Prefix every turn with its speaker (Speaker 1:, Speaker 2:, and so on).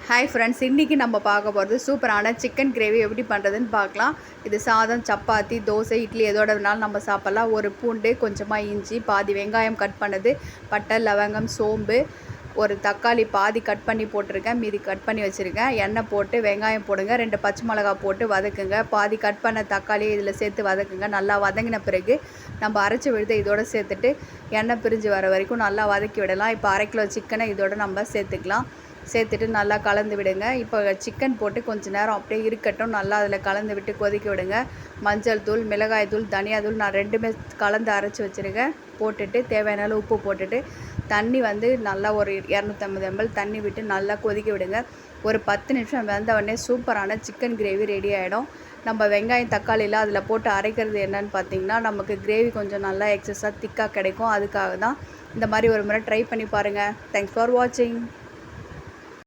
Speaker 1: Hi friends, இன்றைக்கி நம்ம பார்க்க போகிறது சூப்பரான சிக்கன் கிரேவி எப்படி பண்ணுறதுன்னு பார்க்கலாம். இது சாதம், சப்பாத்தி, தோசை, இட்லி எதோட வேணாலும் நம்ம சாப்பிட்லாம். ஒரு பூண்டு, கொஞ்சமாக இஞ்சி, பாதி வெங்காயம் கட் பண்ணது, பட்டை, லவங்கம், சோம்பு, ஒரு தக்காளி பாதி கட் பண்ணி போட்டிருக்கேன், மீதி கட் பண்ணி வச்சுருக்கேன். எண்ணெய் போட்டு வெங்காயம் போடுங்க, 2 பச்சை மிளகா போட்டு வதக்குங்க. பாதி கட் பண்ண தக்காளியை இதில் சேர்த்து வதக்குங்க. நல்லா வதங்கின பிறகு நம்ம அரைச்சி விழுத இதோடு சேர்த்துட்டு எண்ணெய் பிரிஞ்சு வர வரைக்கும் நல்லா வதக்கி விடலாம். இப்போ 1/2 கிலோ சிக்கனை இதோடு நம்ம சேர்த்துட்டு நல்லா கலந்து விடுங்க. இப்போ சிக்கன் போட்டு கொஞ்சம் நேரம் அப்படியே இருக்கட்டும். நல்லா அதில் கலந்து விட்டு கொதிக்க விடுங்க. மஞ்சள் தூள், மிளகாய் தூள், தனியா தூள் நான் 2மே கலந்து அரைச்சி வச்சுருக்கேன். போட்டுட்டு தேவையான அளவு உப்பு போட்டுட்டு தண்ணி நல்லா ஒரு 250 ml தண்ணி விட்டு நல்லா கொதிக்க விடுங்க. ஒரு 10 நிமிஷம் வெந்த உடனே சூப்பரான சிக்கன் கிரேவி ரெடி ஆகிடும். நம்ம வெங்காயம், தக்காளிலாம் அதில் போட்டு அரைக்கிறது என்னன்னு பார்த்திங்கன்னா, நமக்கு கிரேவி கொஞ்சம் நல்லா எக்ஸஸாக திக்காக கிடைக்கும். அதுக்காக தான் இந்த மாதிரி ஒரு முறை ட்ரை பண்ணி பாருங்கள். தேங்க்ஸ் ஃபார் வாட்சிங்.